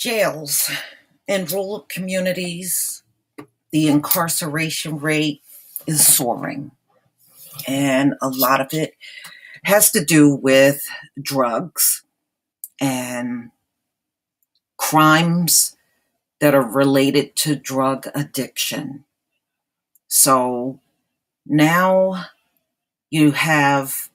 Jails in rural communities, the incarceration rate is soaring, and a lot of it has to do with drugs and crimes that are related to drug addiction. So now you have,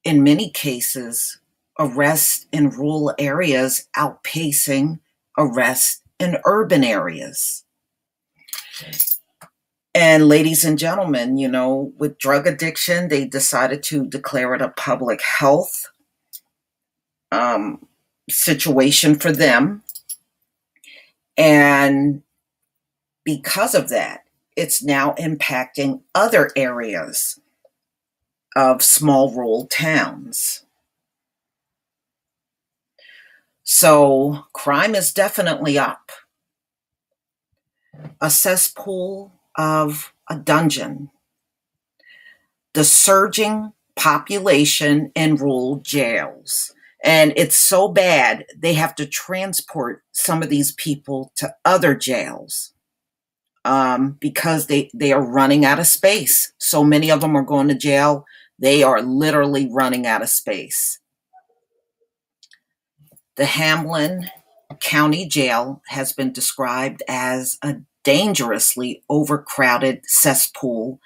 in many cases, arrests in rural areas outpacing arrests in urban areas. And ladies and gentlemen, with drug addiction, they decided to declare it a public health situation for them. And because of that, it's now impacting other areas of small rural towns. So crime is definitely up. A cesspool of a dungeon. The surging population in rural jails. And it's so bad, they have to transport some of these people to other jails because they are running out of space. So many of them are going to jail. They are literally running out of space. The Hamlin County Jail has been described as a dangerously overcrowded cesspool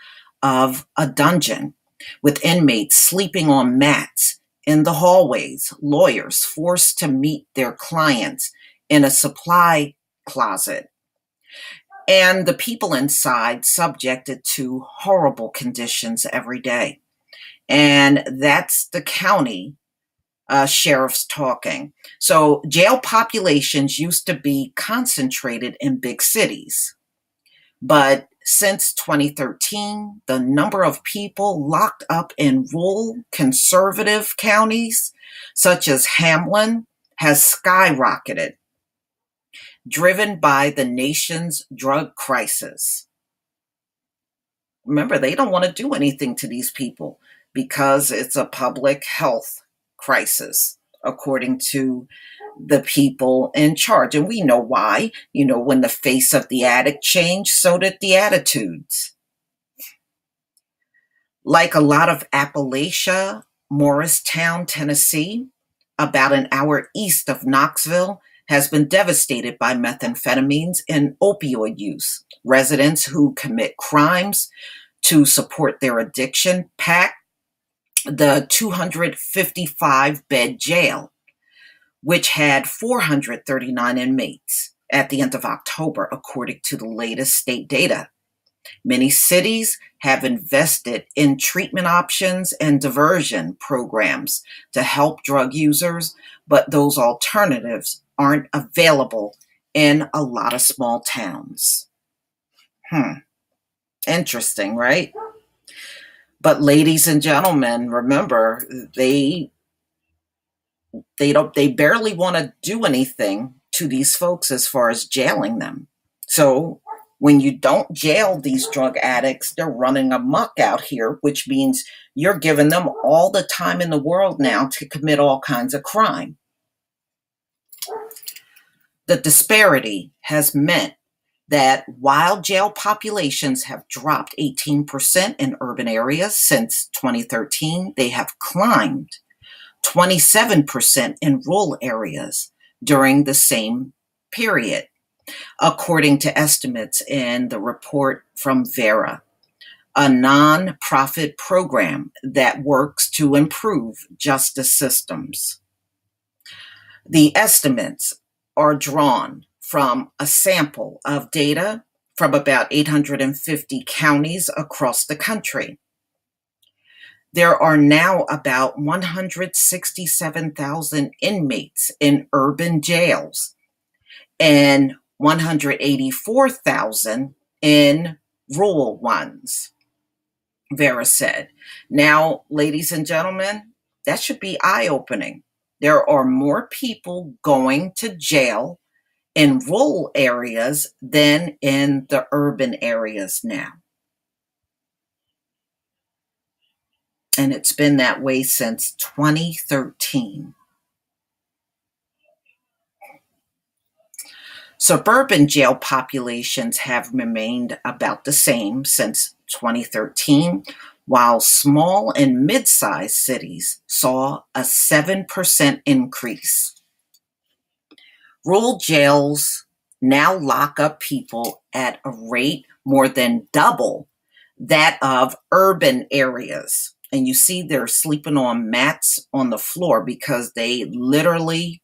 of a dungeon, with inmates sleeping on mats in the hallways, lawyers forced to meet their clients in a supply closet, and the people inside subjected to horrible conditions every day. And that's the county sheriffs talking. So jail populations used to be concentrated in big cities. But since 2013, the number of people locked up in rural conservative counties, such as Hamlin, has skyrocketed, driven by the nation's drug crisis. Remember, they don't want to do anything to these people because it's a public health crisis, according to the people in charge. And we know why. When the face of the addict changed, so did the attitudes. Like a lot of Appalachia, Morristown, Tennessee, about an hour east of Knoxville, has been devastated by methamphetamines and opioid use. Residents who commit crimes to support their addiction pack the 255-bed jail, which had 439 inmates at the end of October, according to the latest state data. Many cities have invested in treatment options and diversion programs to help drug users, but those alternatives aren't available in a lot of small towns. Interesting, right? But ladies and gentlemen, remember, they barely want to do anything to these folks as far as jailing them. So when you don't jail these drug addicts, they're running amok out here, which means you're giving them all the time in the world now to commit all kinds of crime. The disparity has meant that while jail populations have dropped 18% in urban areas since 2013, they have climbed 27% in rural areas during the same period, according to estimates in the report from VERA, a non-profit program that works to improve justice systems. The estimates are drawn from a sample of data from about 850 counties across the country. There are now about 167,000 inmates in urban jails and 184,000 in rural ones, Vera said. Now, ladies and gentlemen, that should be eye-opening. There are more people going to jail in rural areas than in the urban areas now. And it's been that way since 2013. Suburban jail populations have remained about the same since 2013, while small and mid-sized cities saw a 7% increase. Rural jails now lock up people at a rate more than double that of urban areas. And you see they're sleeping on mats on the floor because they literally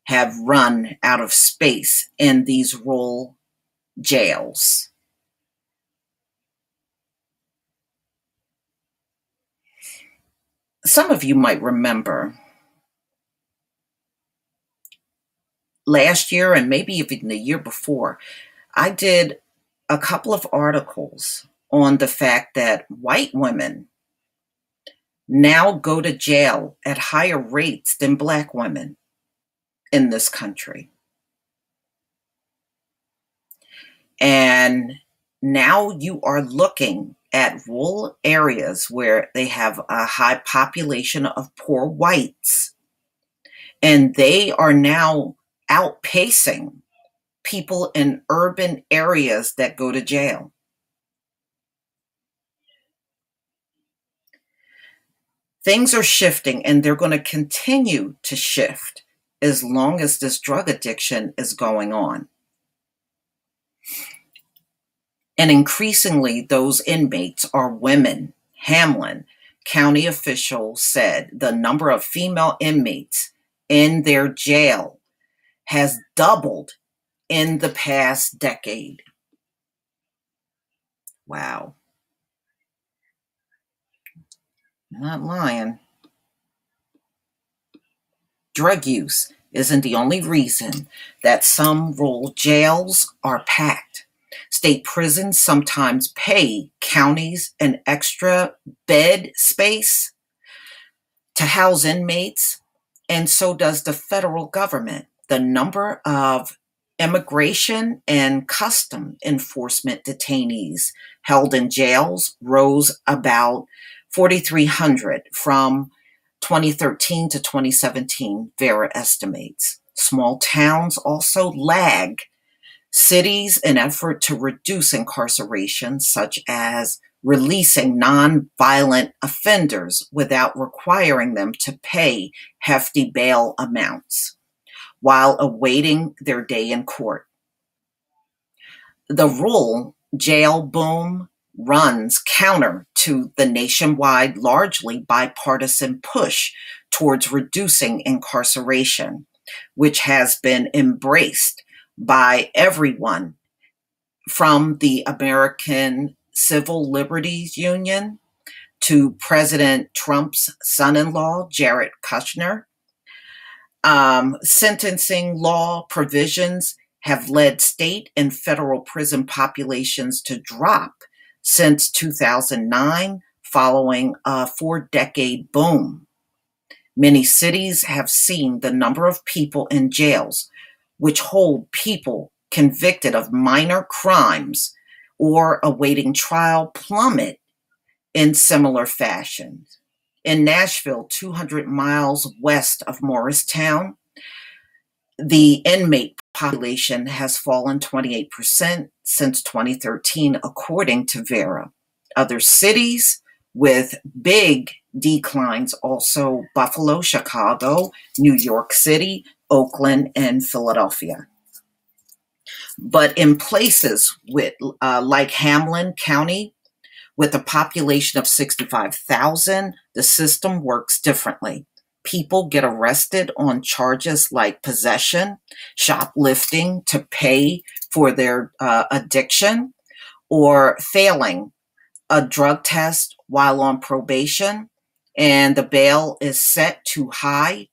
have run out of space in these rural jails. Some of you might remember last year and maybe even the year before, I did a couple of articles on the fact that white women now go to jail at higher rates than black women in this country. And now you are looking at rural areas where they have a high population of poor whites, and they are now outpacing people in urban areas that go to jail. Things are shifting, and they're going to continue to shift as long as this drug addiction is going on. And increasingly, those inmates are women. Hamlin County officials said the number of female inmates in their jail has doubled in the past decade. Wow. Not lying. Drug use isn't the only reason that some rural jails are packed. State prisons sometimes pay counties an extra bed space to house inmates, and so does the federal government. The number of immigration and custom enforcement detainees held in jails rose about 4,300 from 2013 to 2017, Vera estimates. Small towns also lag cities in effort to reduce incarceration, such as releasing non-violent offenders without requiring them to pay hefty bail amounts while awaiting their day in court. The rural jail boom runs counter to the nationwide, largely bipartisan push towards reducing incarceration, which has been embraced by everyone from the American Civil Liberties Union to President Trump's son-in-law, Jared Kushner. Sentencing law provisions have led state and federal prison populations to drop since 2009, following a 4-decade boom. Many cities have seen the number of people in jails, which hold people convicted of minor crimes or awaiting trial, plummet in similar fashion. In Nashville, 200 miles west of Morristown, the inmate population has fallen 28% since 2013, according to Vera. Other cities with big declines also Buffalo, Chicago, New York City, Oakland, and Philadelphia. But in places with like Hamlin County, with a population of 65,000, the system works differently. People get arrested on charges like possession, shoplifting to pay for their addiction, or failing a drug test while on probation, and the bail is set too high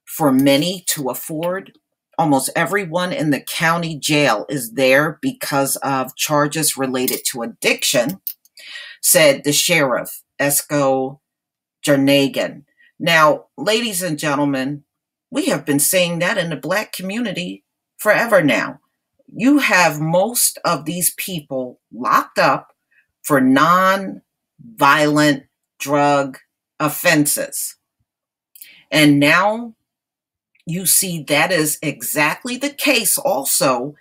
for many to afford. Almost everyone in the county jail is there because of charges related to addiction, said the sheriff, Esko Jernagan. Now, ladies and gentlemen, we have been saying that in the Black community forever now. You have most of these people locked up for non-violent drug offenses. And now you see that is exactly the case also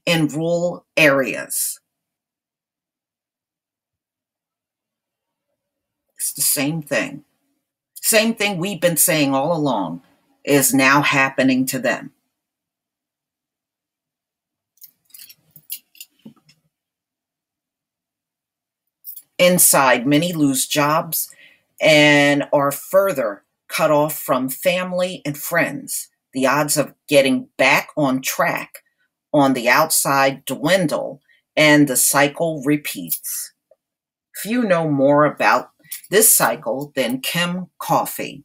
in rural areas. It's the same thing. Same thing we've been saying all along is now happening to them. Inside, many lose jobs and are further cut off from family and friends. The odds of getting back on track on the outside dwindle, and the cycle repeats. Few know more about this cycle than Kim Coffey,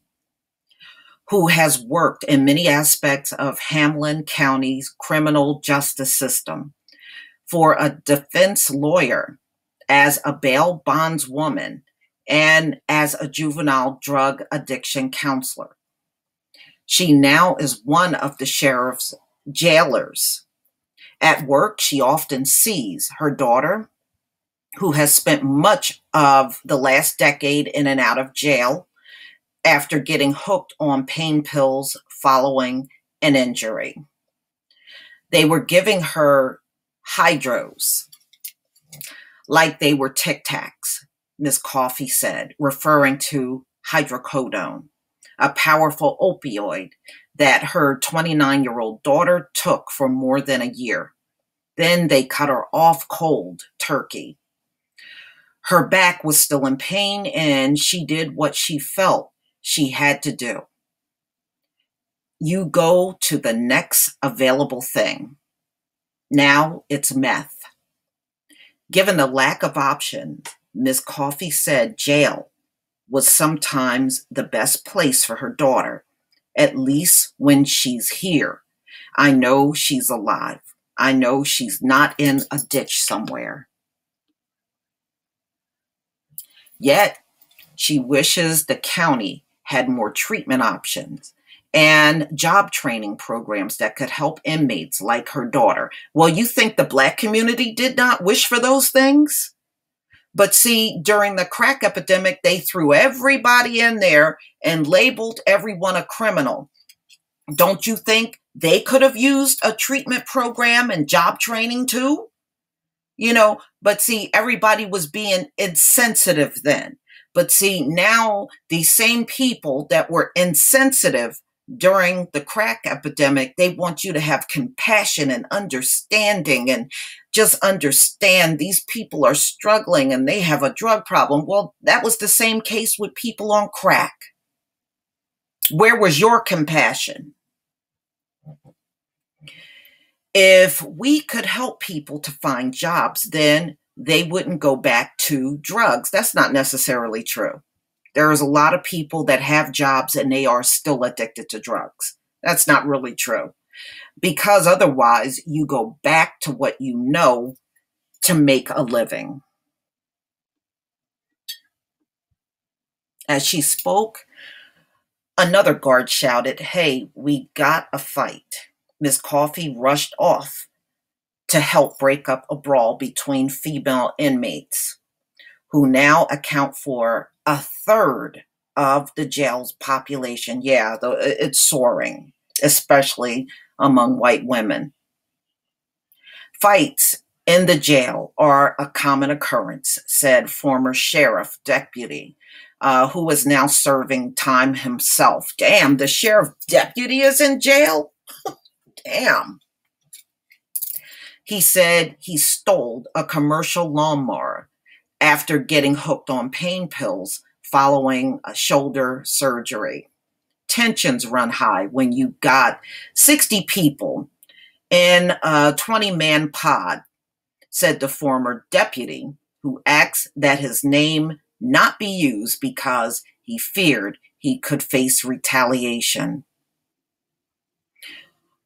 who has worked in many aspects of Hamlin County's criminal justice system. For a defense lawyer, as a bail bondswoman, and as a juvenile drug addiction counselor. She now is one of the sheriff's jailers. At work, she often sees her daughter, who has spent much of the last decade in and out of jail after getting hooked on pain pills following an injury. They were giving her hydros like they were Tic Tacs, Ms. Coffey said, referring to hydrocodone, a powerful opioid that her 29-year-old daughter took for more than a year. Then they cut her off cold turkey. Her back was still in pain, and she did what she felt she had to do. You go to the next available thing. Now it's meth. Given the lack of options, Ms. Coffey said jail was sometimes the best place for her daughter, at least when she's here. I know she's alive. I know she's not in a ditch somewhere. Yet, she wishes the county had more treatment options and job training programs that could help inmates like her daughter. Well, you think the Black community did not wish for those things? But see, during the crack epidemic, they threw everybody in there and labeled everyone a criminal. Don't you think they could have used a treatment program and job training too? But see, everybody was being insensitive then. But see, now these same people that were insensitive during the crack epidemic, they want you to have compassion and understanding and just understand these people are struggling and they have a drug problem. Well, that was the same case with people on crack. Where was your compassion? If we could help people to find jobs, then they wouldn't go back to drugs. That's not necessarily true. There's a lot of people that have jobs and they are still addicted to drugs. That's not really true. Because otherwise, you go back to what you know to make a living. As she spoke, another guard shouted, "Hey, we got a fight." Ms. Coffey rushed off to help break up a brawl between female inmates, who now account for a third of the jail's population. Yeah, it's soaring, especially among white women. Fights in the jail are a common occurrence, said former sheriff deputy, who is now serving time himself. Damn, the sheriff deputy is in jail? Damn. He said he stole a commercial lawnmower after getting hooked on pain pills following a shoulder surgery. Tensions run high when you got 60 people in a 20-man pod, said the former deputy, who asked that his name not be used because he feared he could face retaliation.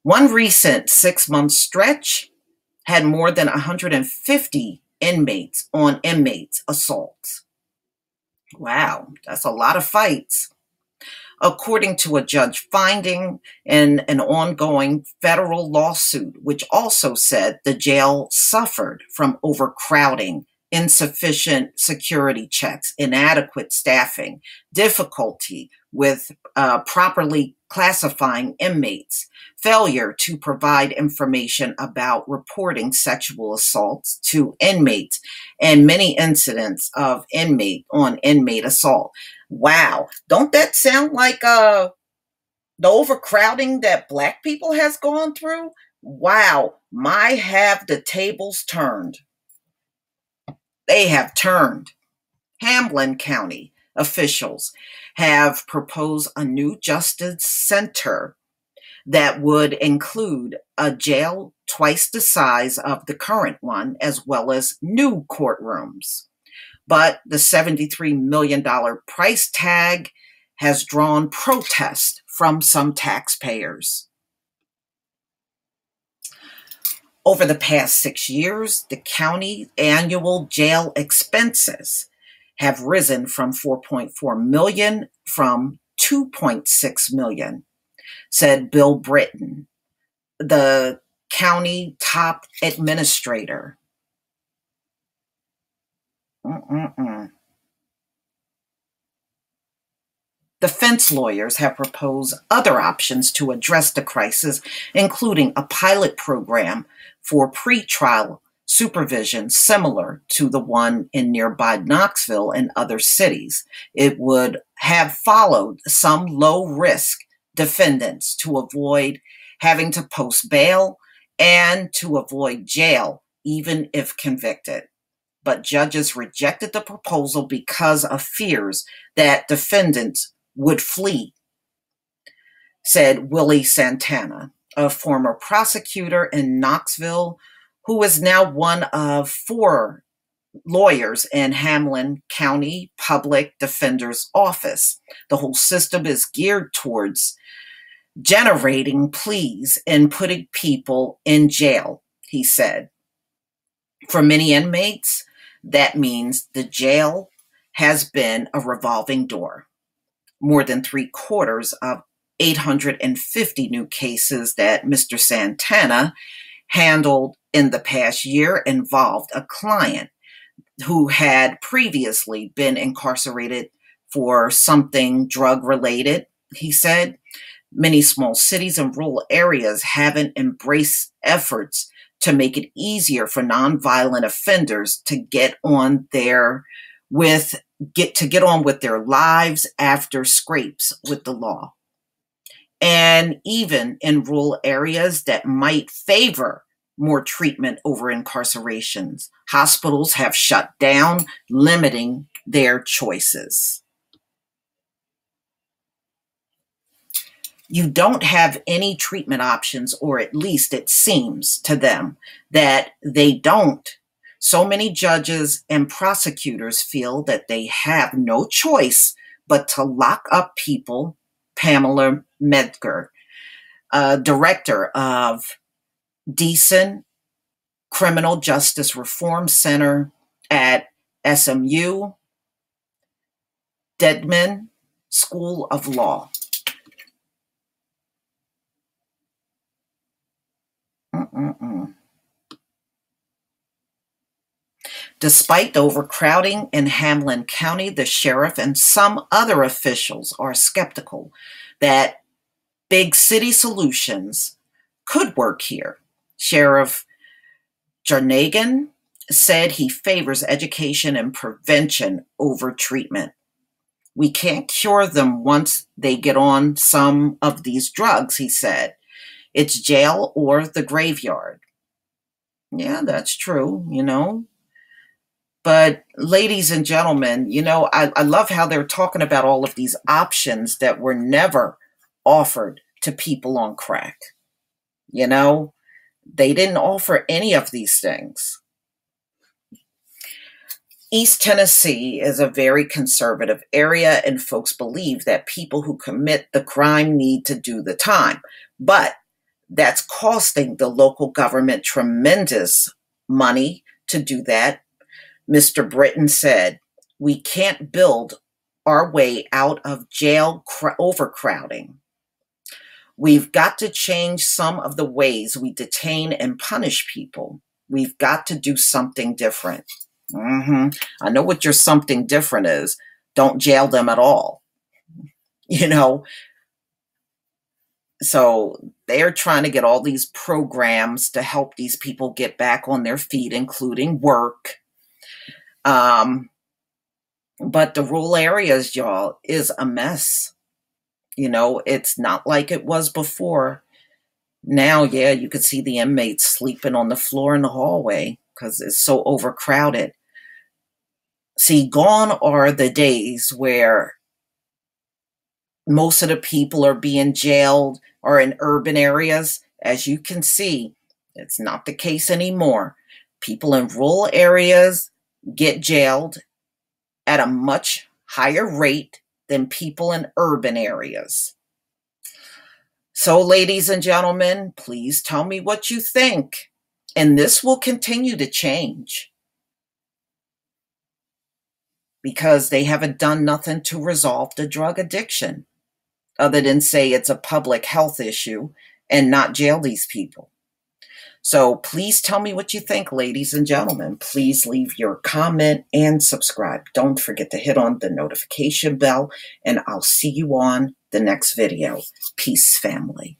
One recent 6-month stretch had more than 150 inmates on inmates assaults. Wow, that's a lot of fights. According to a judge finding in an ongoing federal lawsuit, which also said the jail suffered from overcrowding, insufficient security checks, inadequate staffing, difficulty with properly classifying inmates, failure to provide information about reporting sexual assaults to inmates, and many incidents of inmate assault. Wow, don't that sound like the overcrowding that Black people has gone through? Wow, my have the tables turned. They have turned. Hamlin County officials have proposed a new justice center that would include a jail twice the size of the current one, as well as new courtrooms. But the $73 million price tag has drawn protest from some taxpayers. Over the past 6 years, the county annual jail expenses have risen from 4.4 million from 2.6 million, said Bill Britton, the county top administrator. Defense lawyers have proposed other options to address the crisis, including a pilot program for pretrial supervision similar to the one in nearby Knoxville and other cities. It would have followed some low-risk defendants to avoid having to post bail and to avoid jail, even if convicted. But judges rejected the proposal because of fears that defendants would flee, said Willie Santana, a former prosecutor in Knoxville, who is now one of 4 lawyers in Hamlin County Public Defender's Office. The whole system is geared towards generating pleas and putting people in jail, he said. For many inmates, that means the jail has been a revolving door. More than 3/4 of 850 new cases that Mr. Santana handled in the past year involved a client who had previously been incarcerated for something drug-related, he said. Many small cities and rural areas haven't embraced efforts to make it easier for nonviolent offenders to get on with their lives after scrapes with the law. And even in rural areas that might favor more treatment over incarcerations, hospitals have shut down, limiting their choices. You don't have any treatment options, or at least it seems to them that they don't. So many judges and prosecutors feel that they have no choice but to lock up people, Pamela Medgar, director of Decent Criminal Justice Reform Center at SMU Dedman School of Law. Despite the overcrowding in Hamlin County, the sheriff and some other officials are skeptical that big city solutions could work here. Sheriff Jernigan said he favors education and prevention over treatment. We can't cure them once they get on some of these drugs, he said. It's jail or the graveyard. Yeah, that's true, But ladies and gentlemen, I love how they're talking about all of these options that were never offered to people on crack. They didn't offer any of these things. East Tennessee is a very conservative area, and folks believe that people who commit the crime need to do the time. But that's costing the local government tremendous money to do that. Mr. Britton said, "We can't build our way out of jail overcrowding. We've got to change some of the ways we detain and punish people. We've got to do something different." I know what your something different is. Don't jail them at all. you know. So they're trying to get all these programs to help these people get back on their feet, including work. But the rural areas, y'all, is a mess. It's not like it was before. Now, yeah, you could see the inmates sleeping on the floor in the hallway because it's so overcrowded. See, gone are the days where most of the people are being jailed or in urban areas. As you can see, it's not the case anymore. People in rural areas get jailed at a much higher rate than people in urban areas. So, ladies and gentlemen, please tell me what you think. And this will continue to change because they haven't done nothing to resolve the drug addiction other than say it's a public health issue and not jail these people. So please tell me what you think, ladies and gentlemen. Please leave your comment and subscribe. Don't forget to hit on the notification bell, and I'll see you on the next video. Peace, family.